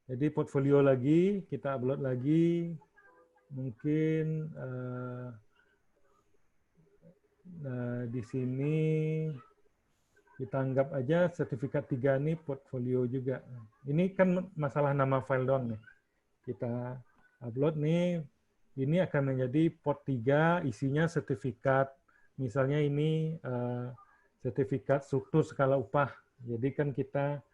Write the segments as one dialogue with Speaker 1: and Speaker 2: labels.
Speaker 1: Jadi portfolio lagi, kita upload lagi, mungkin di sini kita anggap aja sertifikat 3 ini portfolio juga. Ini kan masalah nama file doang nih. Kita upload nih, ini akan menjadi port 3, isinya sertifikat. Misalnya ini sertifikat struktur skala upah. Jadi kan kita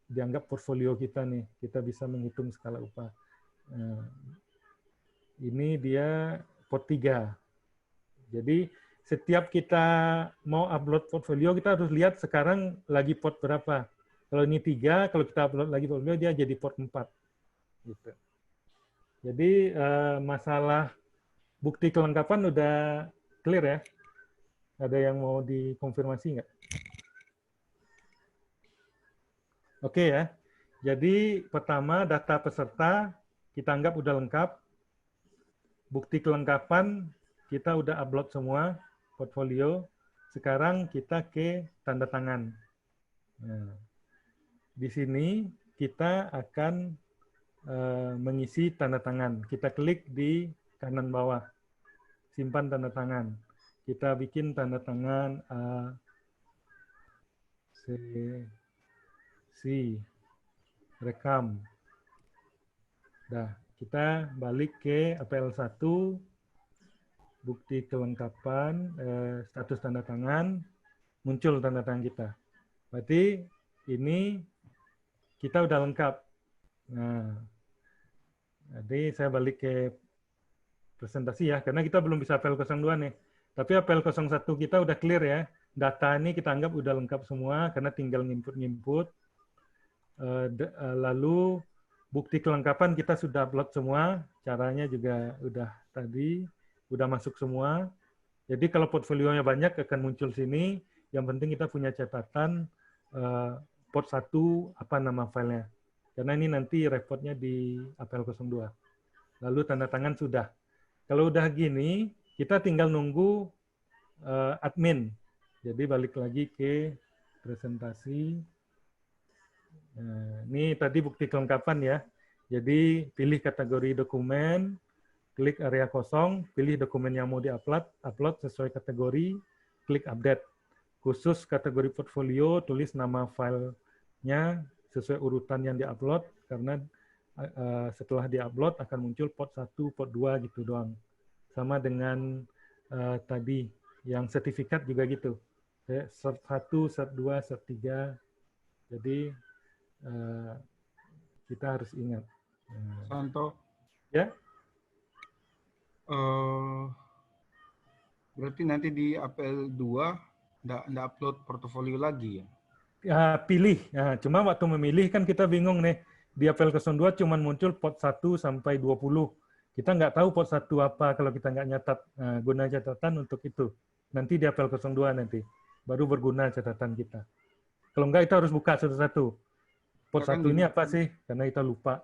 Speaker 1: dianggap portfolio kita nih, kita bisa menghitung skala upah. Ini dia port 3. Jadi setiap kita mau upload portfolio, kita harus lihat sekarang lagi port berapa. Kalau ini 3, kalau kita upload lagi portfolio, dia jadi port 4. Gitu. Jadi masalah bukti kelengkapan udah clear ya? Ada yang mau dikonfirmasi nggak? Oke ya. Jadi pertama data peserta kita anggap udah lengkap. Bukti kelengkapan kita udah upload semua portfolio. Sekarang kita ke tanda tangan. Nah, di sini kita akan mengisi tanda tangan. Kita klik di kanan bawah, simpan tanda tangan. Kita bikin tanda tangan A, C, rekam. Dah, kita balik ke APL1, bukti kelengkapan, status tanda tangan, muncul tanda tangan kita. Berarti ini kita udah lengkap. Nah, jadi saya balik ke presentasi ya, karena kita belum bisa APL02 nih. Tapi APL01 kita udah clear ya. Data ini kita anggap udah lengkap semua, karena tinggal nginput-nginput. Lalu bukti kelengkapan kita sudah upload semua, caranya juga udah tadi, udah masuk semua. Jadi kalau portfolionya banyak akan muncul sini, yang penting kita punya catatan port 1 apa nama filenya. Karena ini nanti reportnya di APL02. Lalu tanda tangan sudah. Kalau udah gini, kita tinggal nunggu admin. Jadi balik lagi ke presentasi. Nah, ini tadi bukti kelengkapan ya. Jadi pilih kategori dokumen, klik area kosong, pilih dokumen yang mau diupload, upload sesuai kategori, klik update. Khusus kategori portfolio, tulis nama filenya sesuai urutan yang diupload, karena setelah diupload akan muncul port 1, port 2 gitu doang. Sama dengan tadi, yang sertifikat juga gitu. Cert 1, cert 2, cert 3. Jadi kita harus ingat.
Speaker 2: Santo.
Speaker 1: Ya.
Speaker 2: Berarti nanti di APL2 nggak upload portofolio lagi ya?
Speaker 1: Pilih. Nah, cuma waktu memilih kan kita bingung nih. Di APL02 cuma muncul port 1 sampai 20. Kita nggak tahu port 1 apa kalau kita nggak nyatat. Nah, guna catatan untuk itu. Nanti di APL02 nanti. Baru berguna catatan kita. Kalau nggak, kita harus buka satu-satu. Port 1 ini apa sih? Karena kita lupa.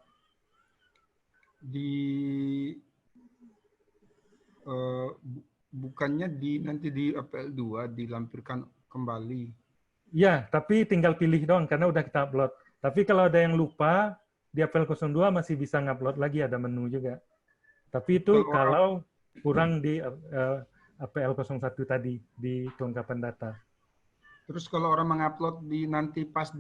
Speaker 2: Bukannya nanti di APL2 dilampirkan kembali.
Speaker 1: Ya, tapi tinggal pilih doang karena udah kita upload. Tapi kalau ada yang lupa, di APL02 masih bisa ngupload lagi, ada menu juga. Tapi itu kalau kurang di APL01 tadi, di kelengkapan data.
Speaker 2: Terus kalau orang mengupload nanti pas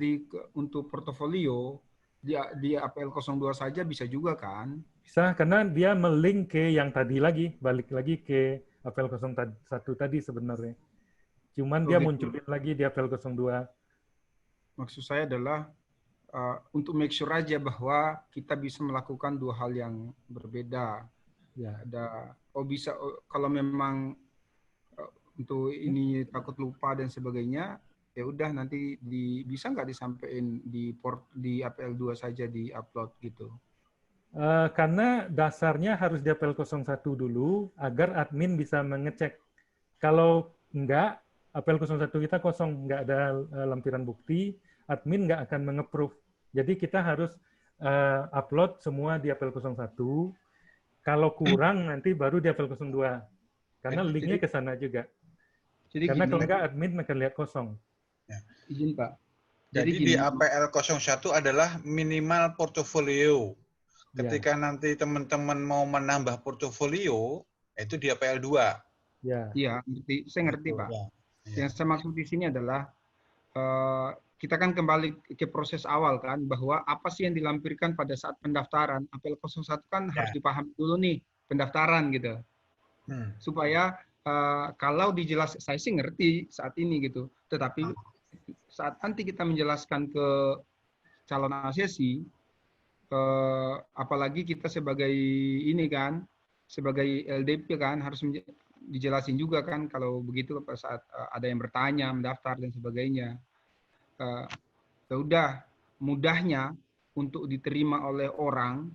Speaker 2: untuk portofolio, di APL02 saja bisa juga kan?
Speaker 1: Bisa, karena dia melink ke yang tadi lagi, balik lagi ke APL01 tadi sebenarnya. Cuman dia munculin lagi di APL02.
Speaker 2: Maksud saya adalah untuk make sure aja bahwa kita bisa melakukan dua hal yang berbeda.
Speaker 1: Ya.
Speaker 2: Bisa kalau memang untuk ini takut lupa dan sebagainya, ya udah nanti bisa nggak disampaikan di APL2 saja di upload gitu.
Speaker 1: Karena dasarnya harus di APL01 dulu agar admin bisa mengecek. Kalau enggak, APL01 kita kosong, nggak ada lampiran bukti, admin nggak akan menge-approve. Jadi kita harus upload semua di APL01. Kalau kurang nanti baru di APL02. Karena linknya ke sana juga.
Speaker 2: Jadi
Speaker 1: Karena
Speaker 2: gini,
Speaker 1: kalau enggak admin akan lihat kosong.
Speaker 2: Ya, izin Pak. Jadi
Speaker 3: di
Speaker 2: gini,
Speaker 3: APL 01 adalah minimal portofolio.
Speaker 1: Ya,
Speaker 3: Ketika nanti teman-teman mau menambah portofolio, itu di APL 2.
Speaker 1: ya.
Speaker 2: iya, saya ngerti,
Speaker 3: Gitu,
Speaker 2: Pak.
Speaker 3: ya.
Speaker 2: Yang saya maksud di sini adalah kita kan kembali ke proses awal kan, bahwa apa sih yang dilampirkan pada saat pendaftaran. APL 01 kan harus
Speaker 3: Ya.
Speaker 2: dipahami dulu nih, pendaftaran gitu. Supaya kalau saya sih ngerti saat ini gitu. Tetapi saat nanti kita menjelaskan ke calon asesi, apalagi kita sebagai ini kan, sebagai LDP kan harus dijelasin juga kan kalau begitu pada saat ada yang bertanya, mendaftar dan sebagainya. Ya udah, mudahnya untuk diterima oleh orang,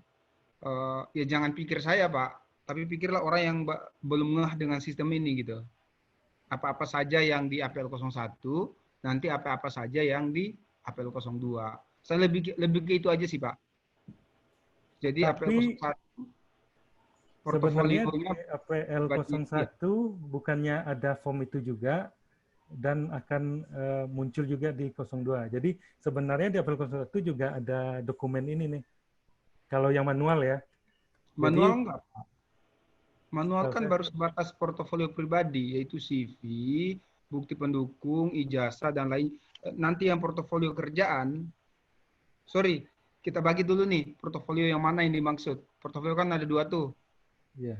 Speaker 2: ya jangan pikir saya Pak, tapi pikirlah orang yang belum ngeh dengan sistem ini gitu. Apa-apa saja yang di APL 01, nanti apa-apa saja yang di APL 02. Saya lebih ke itu aja sih Pak. Jadi APL
Speaker 1: Tapi
Speaker 2: 01
Speaker 1: sebenarnya di
Speaker 2: portofolionya
Speaker 1: APL
Speaker 2: ya.
Speaker 1: 01 bukannya ada form itu juga dan akan muncul juga di 02. Jadi sebenarnya di APL 01 juga ada dokumen ini nih. Kalau yang manual ya.
Speaker 2: Manual
Speaker 1: Jadi
Speaker 2: enggak? Manual kan baru sebatas portofolio pribadi, yaitu CV, bukti pendukung, ijazah, dan lain. Nanti yang portofolio kerjaan, sorry, kita bagi dulu nih, portofolio yang mana yang dimaksud. Portofolio kan ada dua tuh.
Speaker 1: ya.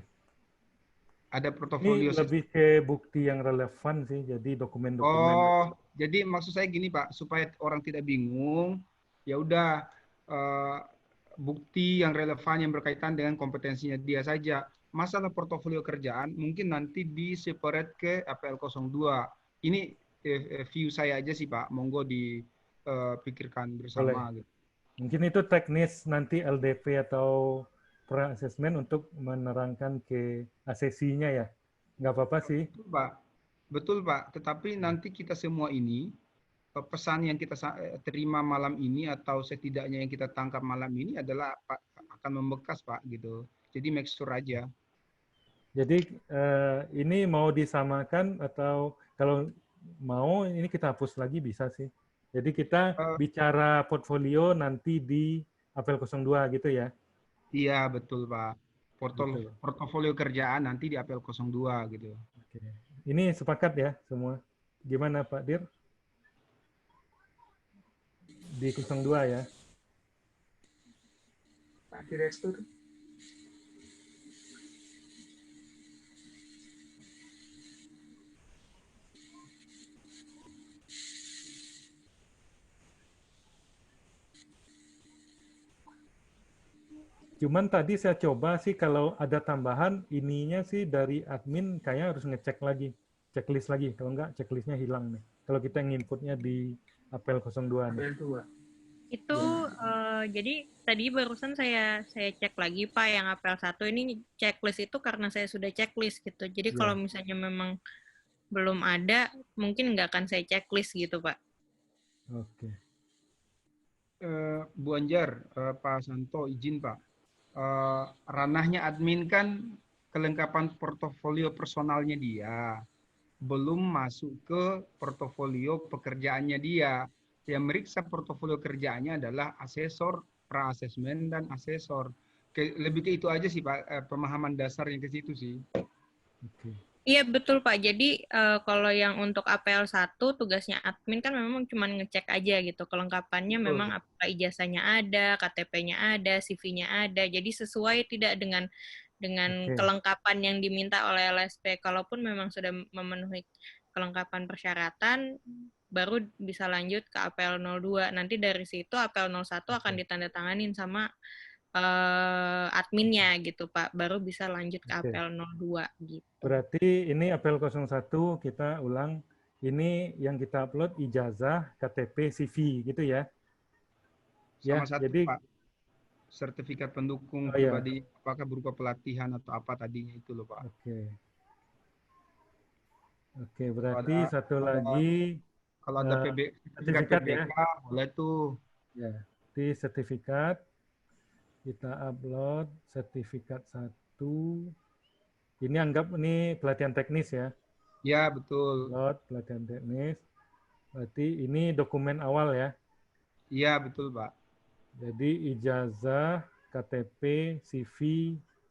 Speaker 2: Ada
Speaker 1: Ini
Speaker 2: portofolio.
Speaker 1: lebih ke bukti yang relevan sih, jadi dokumen-dokumen.
Speaker 2: Oh, jadi maksud saya gini Pak, supaya orang tidak bingung, ya udah bukti yang relevan yang berkaitan dengan kompetensinya dia saja. Masalah portofolio kerjaan mungkin nanti di separate ke APL 02. Ini view saya aja sih Pak, monggo dipikirkan
Speaker 1: Boleh.
Speaker 2: bersama gitu.
Speaker 1: Mungkin itu teknis nanti LDP atau pra-assessment untuk menerangkan ke asesinya ya. Nggak apa-apa sih.
Speaker 2: Betul Pak, betul Pak. Tetapi nanti kita semua ini pesan yang kita terima malam ini atau setidaknya yang kita tangkap malam ini adalah akan membekas Pak gitu. Jadi make sure aja.
Speaker 1: Jadi ini mau disamakan atau kalau mau ini kita hapus lagi bisa sih. Jadi kita bicara portfolio nanti di APL 02 gitu ya.
Speaker 2: Iya betul Pak.
Speaker 1: Gitu.
Speaker 2: Portofolio kerjaan nanti di APL 02 gitu.
Speaker 1: Oke. Ini sepakat ya semua. Gimana Pak Dir? Di 02 ya.
Speaker 2: Pak Direktur.
Speaker 1: Cuman tadi saya coba sih kalau ada tambahan ininya sih dari admin kayaknya harus ngecek lagi, checklist lagi. Kalau enggak checklistnya hilang nih. Kalau kita nginputnya di APL 02 nih.
Speaker 2: APL 2.
Speaker 4: Itu jadi tadi barusan saya cek lagi Pak yang APL 1 ini checklist itu karena saya sudah checklist gitu. Jadi kalau misalnya memang belum ada, mungkin nggak akan saya checklist gitu Pak.
Speaker 1: Oke.
Speaker 2: Bu Anjar, Pak Santo izin Pak. Ranahnya admin kan kelengkapan portofolio personalnya dia. Belum masuk ke portofolio pekerjaannya dia. Yang meriksa portofolio kerjaannya adalah asesor, pra-asesmen, dan asesor. Lebih ke itu aja sih Pak, pemahaman dasarnya ke situ sih.
Speaker 1: Oke.
Speaker 4: Iya betul Pak. Jadi kalau yang untuk APL 1 tugasnya admin kan memang cuma ngecek aja gitu. Kelengkapannya
Speaker 2: Betul.
Speaker 4: memang apakah ijazahnya ada, KTP-nya ada, CV-nya ada. Jadi sesuai tidak dengan kelengkapan yang diminta oleh LSP. Kalaupun memang sudah memenuhi kelengkapan persyaratan, baru bisa lanjut ke APL 02. Nanti dari situ APL 01 akan ditandatanganin sama adminnya gitu Pak, baru bisa lanjut ke APL 02 gitu.
Speaker 1: Berarti ini APL 01 kita ulang, ini yang kita upload ijazah, KTP, CV gitu ya.
Speaker 2: Sama
Speaker 1: ya,
Speaker 2: satu
Speaker 1: jadi
Speaker 2: Pak, sertifikat pendukung pribadi, apakah berupa pelatihan atau apa tadinya itu loh Pak.
Speaker 1: Oke, berarti satu lagi
Speaker 2: kalau ada sertifikat PBK ya? Boleh tuh.
Speaker 1: Ya, di sertifikat kita upload sertifikat 1. Ini anggap ini pelatihan teknis ya.
Speaker 2: Ya, betul.
Speaker 1: Upload pelatihan teknis. Berarti ini dokumen awal ya.
Speaker 2: Iya, betul, Pak.
Speaker 1: Jadi ijazah, KTP, CV,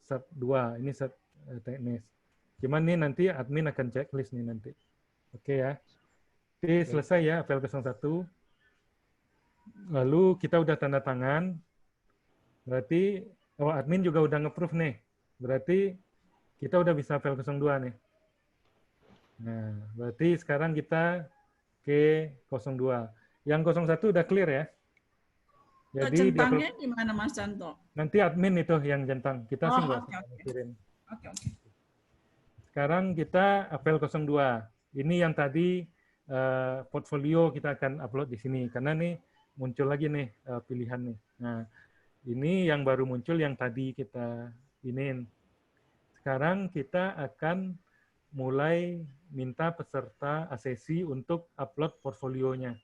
Speaker 1: Cert 2. Ini Cert teknis. Cuman nih nanti admin akan checklist nih nanti. Oke ya. Oke, selesai ya apel 01. Lalu kita udah tanda tangan. Berarti admin juga udah nge-proof nih. Berarti kita udah bisa apel 02 nih. Nah, berarti sekarang kita ke 02. Yang 01 udah clear ya. Jadi
Speaker 5: centangnya di mana Mas Santo?
Speaker 1: nanti admin itu yang centang. Kita sih nggak
Speaker 5: oke.
Speaker 1: mikirin.
Speaker 5: Oke.
Speaker 1: Sekarang kita apel 02. Ini yang tadi portfolio kita akan upload di sini. Karena nih muncul lagi nih pilihan nih. Nah, ini yang baru muncul yang tadi kita iniin. Sekarang kita akan mulai minta peserta ASESI untuk upload portfolionya.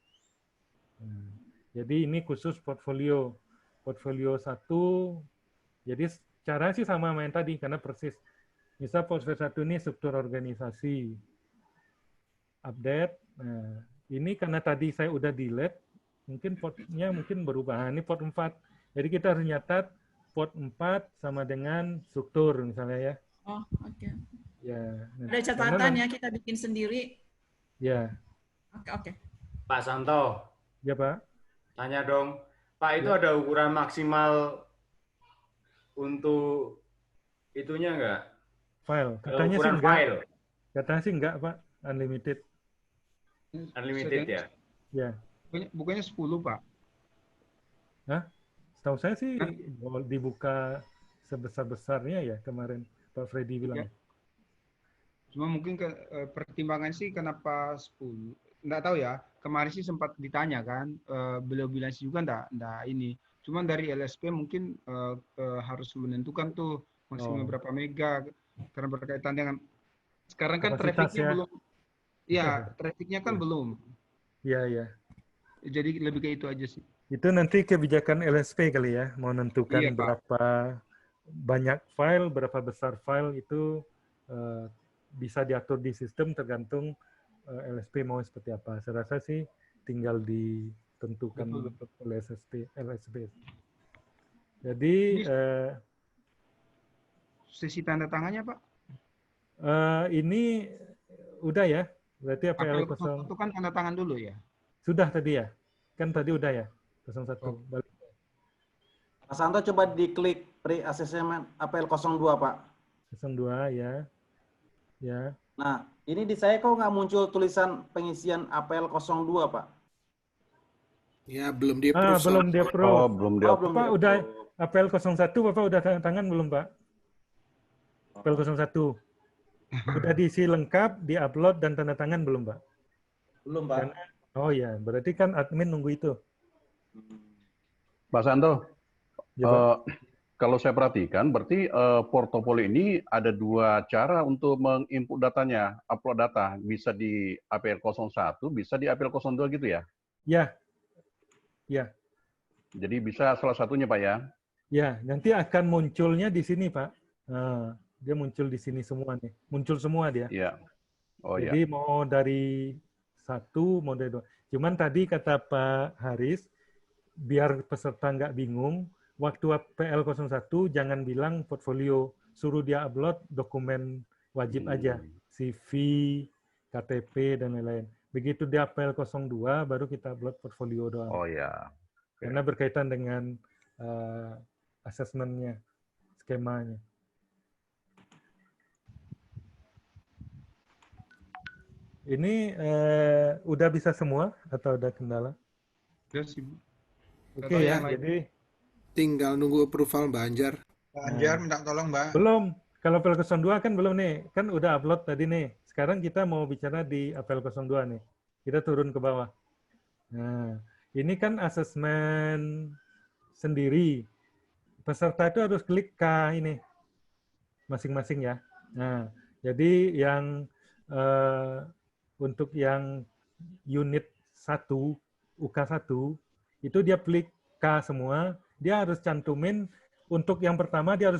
Speaker 1: Nah, jadi ini khusus portfolio. Portfolio 1, jadi cara sih sama sama yang tadi, karena persis. Misal portfolio 1 ini struktur organisasi. Update. Nah, ini karena tadi saya udah delete, mungkin portnya mungkin berubah. Nah, ini port 4. Jadi kita harus nyatat port 4 sama dengan struktur misalnya ya.
Speaker 5: Oh, oke.
Speaker 1: Ya.
Speaker 5: Ada catatan ya, kita bikin sendiri.
Speaker 1: Ya.
Speaker 5: Oke.
Speaker 6: Pak Santo.
Speaker 1: Ya, Pak.
Speaker 6: Tanya dong. Pak, itu ada ukuran maksimal untuk itunya enggak?
Speaker 1: File. Katanya sih enggak.
Speaker 6: File.
Speaker 1: Katanya sih enggak, Pak. Unlimited.
Speaker 6: Unlimited ya?
Speaker 1: Ya.
Speaker 2: Bukannya 10, Pak.
Speaker 1: Hah? Setahu saya sih dibuka sebesar-besarnya ya kemarin Pak Freddy bilang.
Speaker 2: Ya. Cuma mungkin pertimbangan sih kenapa 10. Nggak tahu ya. Kemarin sih sempat ditanya kan. Beliau bilang sih juga nggak ini. Cuman dari LSP mungkin harus menentukan tuh maksimal berapa mega. Karena berkaitan dengan sekarang kan trafficnya belum. Iya, trafficnya kan belum.
Speaker 1: Iya, iya.
Speaker 2: Jadi lebih ke itu aja sih.
Speaker 1: Itu nanti kebijakan LSP kali ya, mau menentukan berapa banyak file, berapa besar file itu bisa diatur di sistem tergantung LSP mau seperti apa. Saya rasa sih tinggal ditentukan oleh LSP. Jadi
Speaker 2: sesi tanda tangannya, Pak?
Speaker 1: Ini udah ya, berarti APL 01
Speaker 2: itu kan tanda tangan dulu ya?
Speaker 1: Sudah tadi ya? Kan tadi udah ya? 01. Balik.
Speaker 7: Pak Santo coba diklik pre-assessment APL 02, Pak.
Speaker 1: 02 ya. Ya.
Speaker 7: Nah, ini di saya kok nggak muncul tulisan pengisian APL 02, Pak?
Speaker 8: Ya, belum di-approve.
Speaker 1: Belum di-approve.
Speaker 7: Oh, belum di-approve.
Speaker 1: Bapak udah APL 01, Bapak udah tanda tangan belum, Pak? APL 01. Udah diisi lengkap, di-upload dan tanda tangan belum, Pak?
Speaker 7: Belum, Pak.
Speaker 1: Oh ya, berarti kan admin nunggu itu.
Speaker 9: Pak Santo,
Speaker 1: ya,
Speaker 9: kalau saya perhatikan, berarti portofolio ini ada dua cara untuk menginput datanya, upload data. Bisa di APL 01, bisa di APL 02 gitu ya?
Speaker 1: Ya. Ya.
Speaker 9: Jadi bisa salah satunya, Pak ya?
Speaker 1: Ya, nanti akan munculnya di sini, Pak. Nah, dia muncul di sini semua nih. Muncul semua dia.
Speaker 9: Iya. Oh,
Speaker 1: jadi
Speaker 9: ya.
Speaker 1: mau dari 1, mau dari 2. Cuman tadi kata Pak Haris, biar peserta nggak bingung, waktu APL 01 jangan bilang portfolio, suruh dia upload dokumen wajib aja, CV, KTP dan lain-lain. Begitu dia APL 02 baru kita upload portfolio doang.
Speaker 9: Oh ya.
Speaker 1: Karena berkaitan dengan asesmennya, skemanya. Ini udah bisa semua atau ada kendala?
Speaker 2: Udah sih.
Speaker 1: Oke ya, jadi
Speaker 8: tinggal nunggu approval Mbak Anjar.
Speaker 3: Mbak Anjar minta tolong, Mbak.
Speaker 1: Belum. Kalau APL 02 kan belum nih. Kan udah upload tadi nih. Sekarang kita mau bicara di APL 02 nih. Kita turun ke bawah. Nah, ini kan asesmen sendiri. Peserta itu harus klik K ini. Masing-masing ya. Nah, jadi yang untuk yang unit 1, UK1, itu dia klik K semua, dia harus cantumin untuk yang pertama dia harus